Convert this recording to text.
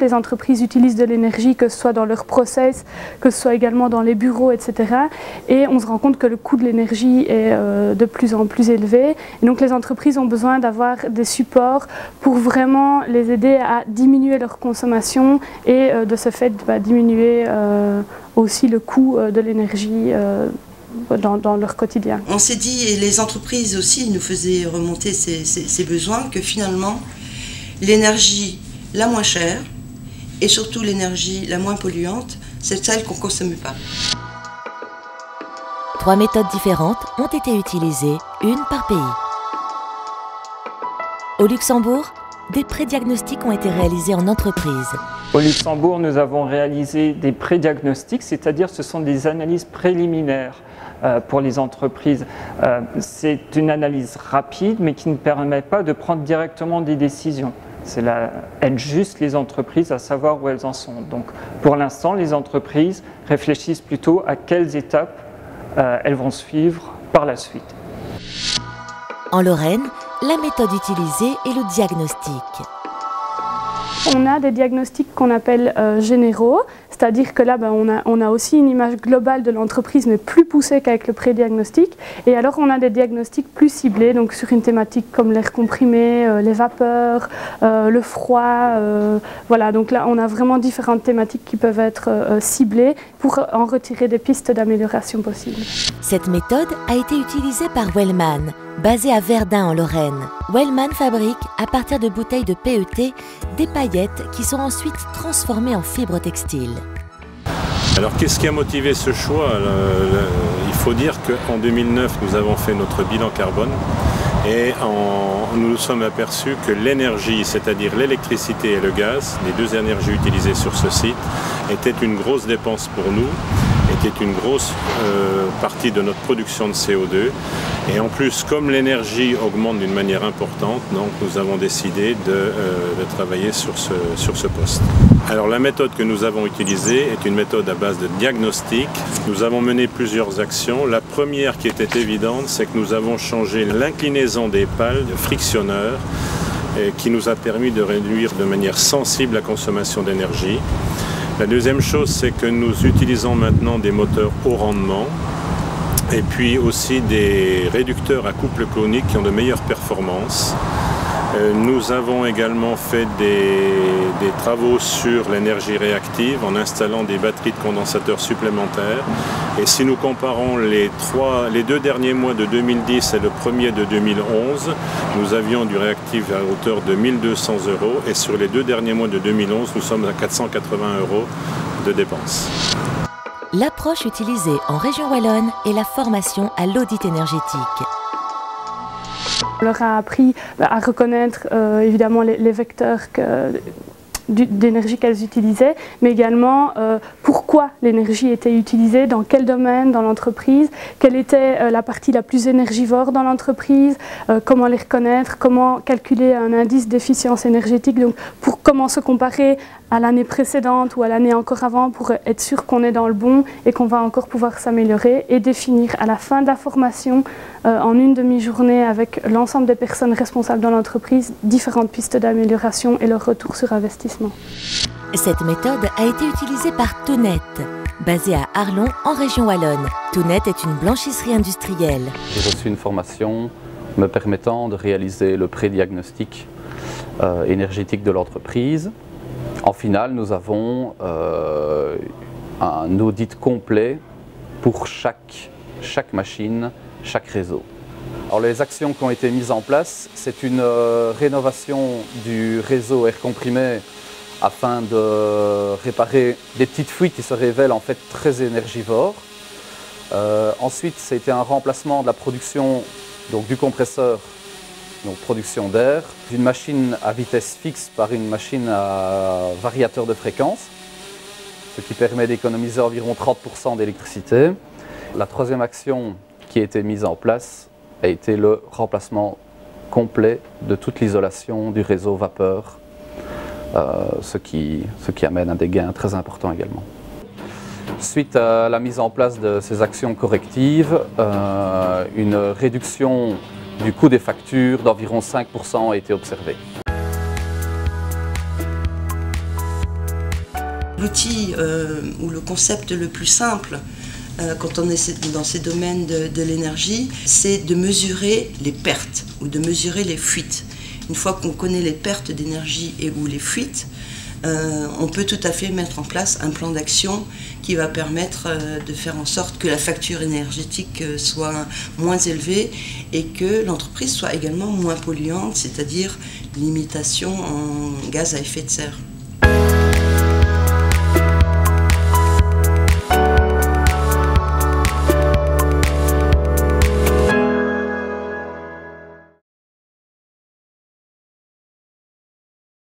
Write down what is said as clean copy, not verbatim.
les entreprises utilisent de l'énergie, que ce soit dans leurs process, que ce soit également dans les bureaux, etc. Et on se rend compte que le coût de l'énergie est de plus en plus élevé. Et donc les entreprises ont besoin d'avoir des supports pour vraiment les aider à diminuer leur consommation et de ce fait diminuer aussi le coût de l'énergie dans leur quotidien. On s'est dit, et les entreprises aussi nous faisaient remonter ces besoins, que finalement l'énergie la moins chère et surtout l'énergie la moins polluante, c'est celle qu'on ne consomme pas. 3 méthodes différentes ont été utilisées, une par pays. Au Luxembourg, des prédiagnostics ont été réalisés en entreprise. Au Luxembourg, nous avons réalisé des prédiagnostics, c'est-à-dire ce sont des analyses préliminaires pour les entreprises. C'est une analyse rapide, mais qui ne permet pas de prendre directement des décisions. Aide juste les entreprises à savoir où elles en sont. Donc, pour l'instant, les entreprises réfléchissent plutôt à quelles étapes elles vont suivre par la suite. En Lorraine, la méthode utilisée est le diagnostic. On a des diagnostics qu'on appelle généraux, c'est-à-dire que là on a aussi une image globale de l'entreprise mais plus poussée qu'avec le pré-diagnostic. Et alors on a des diagnostics plus ciblés, donc sur une thématique comme l'air comprimé, les vapeurs, le froid. Voilà, donc là on a vraiment différentes thématiques qui peuvent être ciblées pour en retirer des pistes d'amélioration possibles. Cette méthode a été utilisée par Wellman, basé à Verdun en Lorraine. Wellman fabrique, à partir de bouteilles de PET, des paillettes qui sont ensuite transformées en fibres textiles. Alors qu'est-ce qui a motivé ce choix? Il faut dire qu'en 2009, nous avons fait notre bilan carbone et nous nous sommes aperçus que l'énergie, c'est-à-dire l'électricité et le gaz, les deux énergies utilisées sur ce site, étaient une grosse dépense pour nous, était une grosse partie de notre production de CO2. Et en plus, comme l'énergie augmente d'une manière importante, donc nous avons décidé de travailler sur ce poste. Alors la méthode que nous avons utilisée est une méthode à base de diagnostic. Nous avons mené plusieurs actions. La première qui était évidente, c'est que nous avons changé l'inclinaison des pales de frictionneur qui nous a permis de réduire de manière sensible la consommation d'énergie. La deuxième chose, c'est que nous utilisons maintenant des moteurs haut rendement et puis aussi des réducteurs à couple conique qui ont de meilleures performances. Nous avons également fait des travaux sur l'énergie réactive en installant des batteries de condensateurs supplémentaires. Et si nous comparons les 2 derniers mois de 2010 et le premier de 2011, nous avions du réactif à hauteur de 1 200 € et sur les 2 derniers mois de 2011, nous sommes à 480 € de dépenses. L'approche utilisée en région wallonne est la formation à l'audit énergétique. On leur a appris à reconnaître évidemment les vecteurs d'énergie qu'elles utilisaient, mais également pourquoi l'énergie était utilisée, dans quel domaine dans l'entreprise, quelle était la partie la plus énergivore dans l'entreprise, comment les reconnaître, comment calculer un indice d'efficience énergétique, donc comment se comparer à l'année précédente ou à l'année encore avant pour être sûr qu'on est dans le bon et qu'on va encore pouvoir s'améliorer, et définir à la fin de la formation, en une demi-journée avec l'ensemble des personnes responsables dans l'entreprise, différentes pistes d'amélioration et leur retour sur investissement. Cette méthode a été utilisée par Tounet, basée à Arlon en région wallonne. Tounet est une blanchisserie industrielle. J'ai reçu une formation me permettant de réaliser le pré-diagnostic énergétique de l'entreprise. En finale, nous avons un audit complet pour chaque machine, chaque réseau. Alors, les actions qui ont été mises en place, c'est une rénovation du réseau air comprimé afin de réparer des petites fuites qui se révèlent en fait très énergivores. Ensuite, c'était un remplacement de la production donc, du compresseur, donc production d'air, d'une machine à vitesse fixe par une machine à variateur de fréquence, ce qui permet d'économiser environ 30% d'électricité. La troisième action qui a été mise en place a été le remplacement complet de toute l'isolation du réseau vapeur, ce qui amène à des gains très importants également. Suite à la mise en place de ces actions correctives, une réduction du coût des factures d'environ 5% a été observée. l'outil ou le concept le plus simple quand on est dans ces domaines de l'énergie, c'est de mesurer les pertes ou de mesurer les fuites. Une fois qu'on connaît les pertes d'énergie et ou les fuites, on peut tout à fait mettre en place un plan d'action qui va permettre de faire en sorte que la facture énergétique soit moins élevée et que l'entreprise soit également moins polluante, c'est-à-dire limitation en gaz à effet de serre.